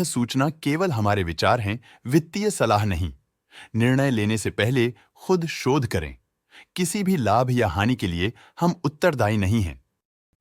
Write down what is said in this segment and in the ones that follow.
सूचना केवल हमारे विचार हैं, वित्तीय सलाह नहीं। निर्णय लेने से पहले खुद शोध करें। किसी भी लाभ या हानि के लिए हम उत्तरदायी नहीं हैं।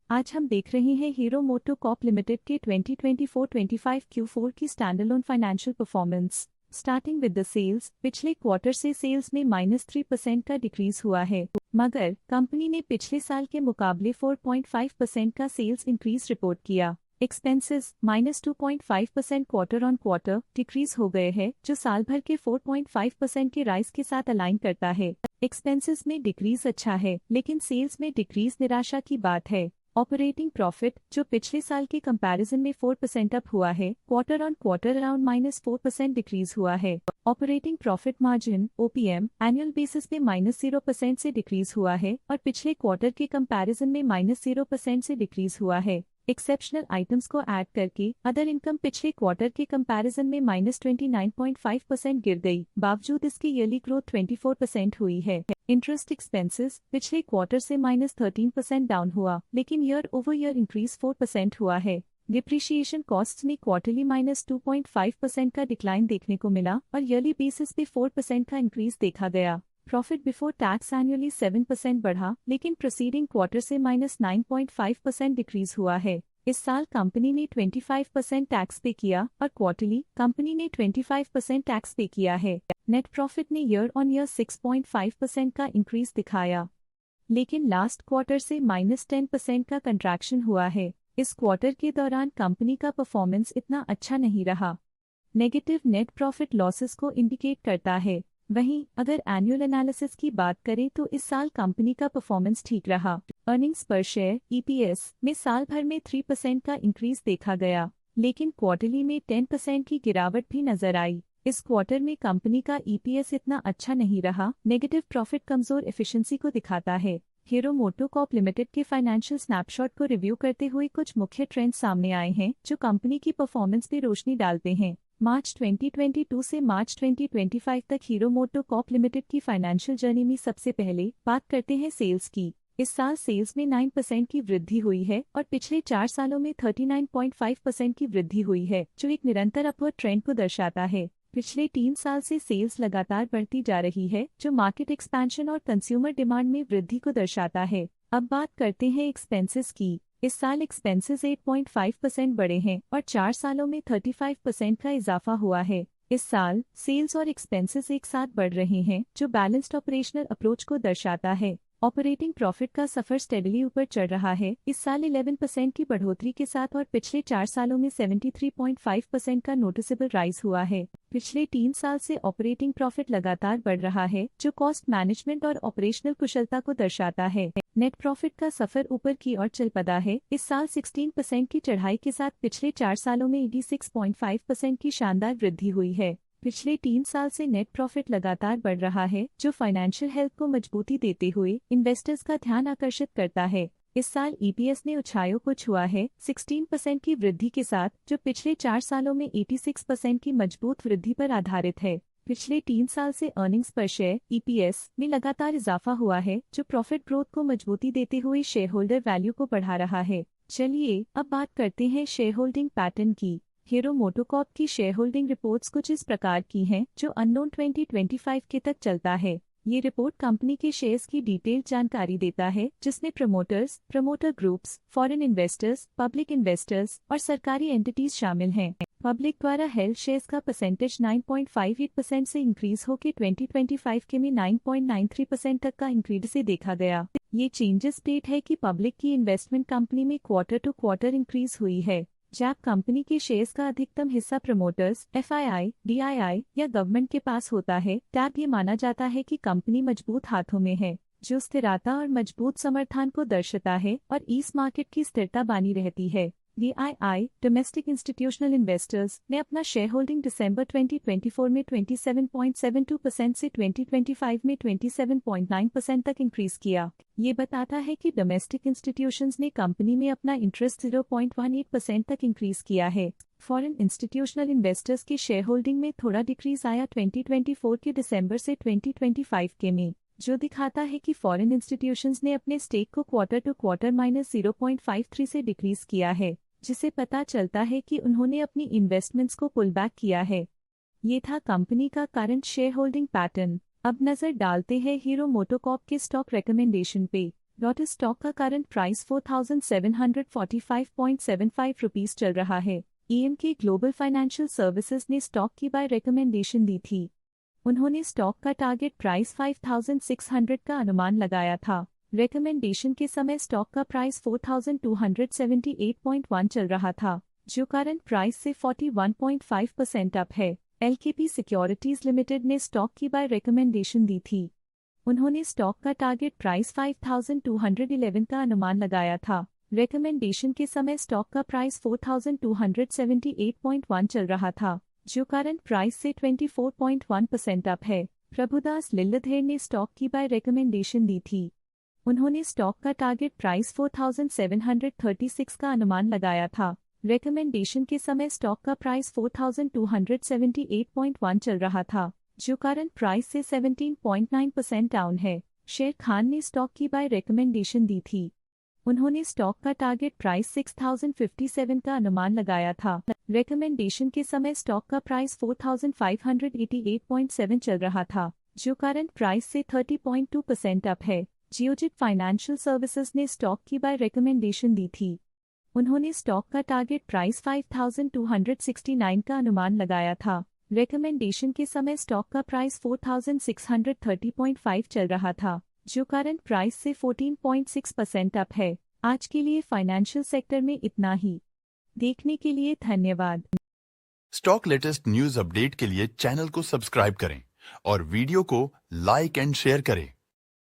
आज हम देख रहे हैं हीरो मोटोकॉर्प लिमिटेड के 2024-25 Q4 की standalone financial performance. Starting with the sales, पिछले क्वार्टर से सेल्स में -3% का डिक्रीज हुआ है, मगर कंपनी ने पिछले साल के मुकाबले 4.5% का सेल्स इंक्रीज रिपोर्ट किया। Expenses -2.5% quarter on quarter decrease हो गए हैं, जो साल भर के 4.5% के राइज के साथ अलाइन करता है। एक्सपेंसेस में डिक्रीज अच्छा है, लेकिन सेल्स में डिक्रीज निराशा की बात है। ऑपरेटिंग प्रॉफिट, जो पिछले साल के कंपैरिजन में 4% अप हुआ है, quarter on quarter around -4% decrease हुआ है। Operating profit margin (OPM) annual basis पे -0% से डिक्रीज हुआ है और पिछले क्वार्टर के कंपैरिजन में -0% से डिक्रीज हुआ है। एक्सेप्शनल आइटम्स को ऐड करके अदर इनकम पिछले क्वार्टर के कंपैरिजन में -29.5% गिर गई, बावजूद इसकी ईयरली ग्रोथ 24% हुई है। इंटरेस्ट एक्सपेंसेस पिछले क्वार्टर से -13% डाउन हुआ, लेकिन ईयर ओवर ईयर इंक्रीज 4% हुआ है। डिप्रिशिएशन कॉस्ट्स में क्वार्टरली -2.5% का डिक्लाइन देखने को मिला और ईयरली बेसिस पे 4% का इंक्रीज देखा गया। प्रॉफिट बिफोर टैक्स एनुअली 7% बढ़ा, लेकिन प्रोसीडिंग क्वार्टर से -9.5% डिक्रीज हुआ है। इस साल कंपनी ने 25% टैक्स पे किया और क्वार्टरली कंपनी ने 25% टैक्स पे किया है। नेट प्रॉफिट ने ईयर ऑन ईयर 6.5% का इंक्रीज दिखाया, लेकिन लास्ट क्वार्टर से -10% का कंट्रैक्शन हुआ है। इस क्वार्टर के दौरान कंपनी का परफॉर्मेंस इतना अच्छा नहीं रहा। नेगेटिव नेट प्रॉफिट लॉसेस को इंडिकेट करता है। वहीं अगर एनुअल एनालिसिस की बात करें तो इस साल कंपनी का परफॉर्मेंस ठीक रहा। अर्निंग्स पर शेयर (EPS) में साल भर में 3% का इंक्रीज देखा गया, लेकिन क्वार्टरली में 10% की गिरावट भी नजर आई। इस क्वार्टर में कंपनी का EPS इतना अच्छा नहीं रहा। नेगेटिव प्रॉफिट कमजोर एफिशिएंसी को दिखाता है। हीरो मोटोकॉर्प लिमिटेड के फाइनेंशियल स्नैपशॉट को रिव्यू करते हुए कुछ मुख्य ट्रेंड्स सामने आए हैं, जो कंपनी की परफॉर्मेंस पे रोशनी डालते हैं। मार्च 2022 से मार्च 2025 तक हीरो मोटोकॉर्प लिमिटेड की फाइनेंशियल जर्नी में सबसे पहले बात करते हैं सेल्स की। इस साल सेल्स में 9% की वृद्धि हुई है और पिछले 4 सालों में 39.5% की वृद्धि हुई है, जो एक निरंतर अपवर्ड ट्रेंड को दर्शाता है। पिछले 3 साल से सेल्स लगातार बढ़ती जा रही है, जो मार्केट एक्सपेंशन और कंज्यूमर डिमांड में वृद्धि को दर्शाता है। अब बात करते हैं एक्सपेंसेस की। इस साल एक्सपेंसेस 8.5% बढ़े हैं और 4 सालों में 35% का इजाफा हुआ है। इस साल सेल्स और एक्सपेंसेस एक साथ बढ़ रहे हैं, जो बैलेंस्ड ऑपरेशनल अप्रोच को दर्शाता है। ऑपरेटिंग प्रॉफिट का सफर स्टेडली ऊपर चढ़ रहा है, इस साल 11% की बढ़ोतरी के साथ, और पिछले 4 सालों में 73.5% का नोटिसेबल राइज हुआ है। पिछले 3 साल से ऑपरेटिंग प्रॉफिट लगातार बढ़ रहा है, जो कॉस्ट मैनेजमेंट और ऑपरेशनल कुशलता को दर्शाता है। नेट प्रॉफिट का सफर ऊपर की ओर चल पड़ा है, इस साल 16% की चढ़ाई के साथ पिछले 4 सालों में 86.5% की शानदार वृद्धि हुई है। पिछले 3 साल से नेट प्रॉफिट लगातार बढ़ रहा है, जो फाइनेंशियल हेल्थ को मजबूती देते हुए इन्वेस्टर्स का ध्यान आकर्षित करता है। इस साल EPS ने ऊंचाइयों को छुआ है 16% की वृद्धि के साथ, जो पिछले 4 सालों में 86% की मजबूत वृद्धि पर आधारित है। पिछले 3 साल से अर्निंग्स पर शेयर (EPS) में लगातार इजाफा हुआ है, जो प्रॉफिट ग्रोथ को मजबूती देते हुए शेयर होल्डर वैल्यू को बढ़ा रहा है। चलिए अब बात करते हैं शेयर होल्डिंग पैटर्न की। हीरो मोटोकॉर्प की शेयर होल्डिंग रिपोर्ट्स कुछ इस प्रकार की हैं, जो अननोन 2025 के तक चलता है। ये रिपोर्ट कंपनी के शेयर्स की डिटेल्ड जानकारी देता है, जिसमें promoters, promoter groups, foreign investors, public investors और सरकारी एंटिटीज शामिल हैं। पब्लिक द्वारा हेल्ड शेयर्स का परसेंटेज 9.58% से इंक्रीज होकर 2025 के में 9.93% तक का इंक्रीज से देखा गया। ये चेंजेस स्टेट है कि पब्लिक की इन्वेस्टमेंट कंपनी में क्वार्टर टू क्वार्टर इंक्रीज हुई है। जब कंपनी के शेयर्स का अधिकतम हिस्सा प्रमोटर्स, FII, DII या गवर्नमेंट के पास होता है, तब ये माना जाता है कि कंपनी मजबूत हाथों में है, जो स्थिरता और मजबूत समर्थन को दर्शाता है और इस मार्केट की स्थिरता बनी रहती है। DII डोमेस्टिक इंस्टीट्यूशनल इन्वेस्टर्स ने अपना शेयर होल्डिंग दिसंबर 2024 में 27.72% से 2025 में 27.9% तक इंक्रीज किया। ये बताता है कि डोमेस्टिक इंस्टीट्यूशंस ने कंपनी में अपना इंटरेस्ट 0.18% तक इंक्रीज किया है। फॉरेन इंस्टीट्यूशनल इन्वेस्टर्स की शेयर होल्डिंग में थोड़ा डिक्रीज आया 2024 के दिसंबर से 2025 के में, जो दिखाता है कि फॉरेन इंस्टीट्यूशंस ने अपने स्टेक को क्वार्टर टू क्वार्टर -0.53 से डिक्रीज किया है। जिसे पता चलता है कि उन्होंने अपनी इन्वेस्टमेंट्स को पुल बैक किया है। ये था कंपनी का करंट शेयर होल्डिंग पैटर्न। अब नजर डालते हैं हीरो मोटोकॉर्प के स्टॉक रिकमेंडेशन पे। लोटस स्टॉक का करंट प्राइस 4745.75 रुपीस चल रहा है। EMK ग्लोबल फाइनेंशियल सर्विसेज ने स्टॉक की बाय रिकमेंडेशन दी थी। उन्होंने स्टॉक का टारगेट प्राइस 5600 का अनुमान लगाया था। रिकमेंडेशन के समय स्टॉक का प्राइस 4278.1 चल रहा था, जो करंट प्राइस से 41.5% अप है। LKP सिक्योरिटीज लिमिटेड ने स्टॉक की बाय रिकमेंडेशन दी थी। उन्होंने स्टॉक का टारगेट प्राइस 5211 का अनुमान लगाया था। रिकमेंडेशन के समय स्टॉक का प्राइस 4278.1 चल रहा था, जो करंट प्राइस से 24.1% अप है। प्रभुदास लिल्लाधर ने स्टॉक की बाय रिकमेंडेशन दी थी। उन्होंने स्टॉक का टारगेट प्राइस 4736 का अनुमान लगाया था। रिकमेंडेशन के समय स्टॉक का प्राइस 4278.1 चल रहा था, जो करंट प्राइस से 17.9% डाउन है। शेर खान ने स्टॉक की बाय रिकमेंडेशन दी थी। उन्होंने स्टॉक का टारगेट प्राइस 6057 का अनुमान लगाया था। रिकमेंडेशन के समय स्टॉक का प्राइस 4588.7 चल रहा था, जो करंट प्राइस से 30.2% अप है। जियोजित फाइनेंशियल सर्विसेज ने स्टॉक की बाय रिकमेंडेशन दी थी। उन्होंने स्टॉक का टारगेट प्राइस 5269 का अनुमान लगाया था। रिकमेंडेशन के समय स्टॉक का प्राइस 4630.5 चल रहा था, जो करंट प्राइस से 14.6% अप है। आज के लिए फाइनेंशियल सेक्टर में इतना ही। देखने के लिए धन्यवाद। स्टॉक लेटेस्ट न्यूज अपडेट के लिए चैनल को सब्सक्राइब करें और वीडियो को लाइक एंड शेयर करें।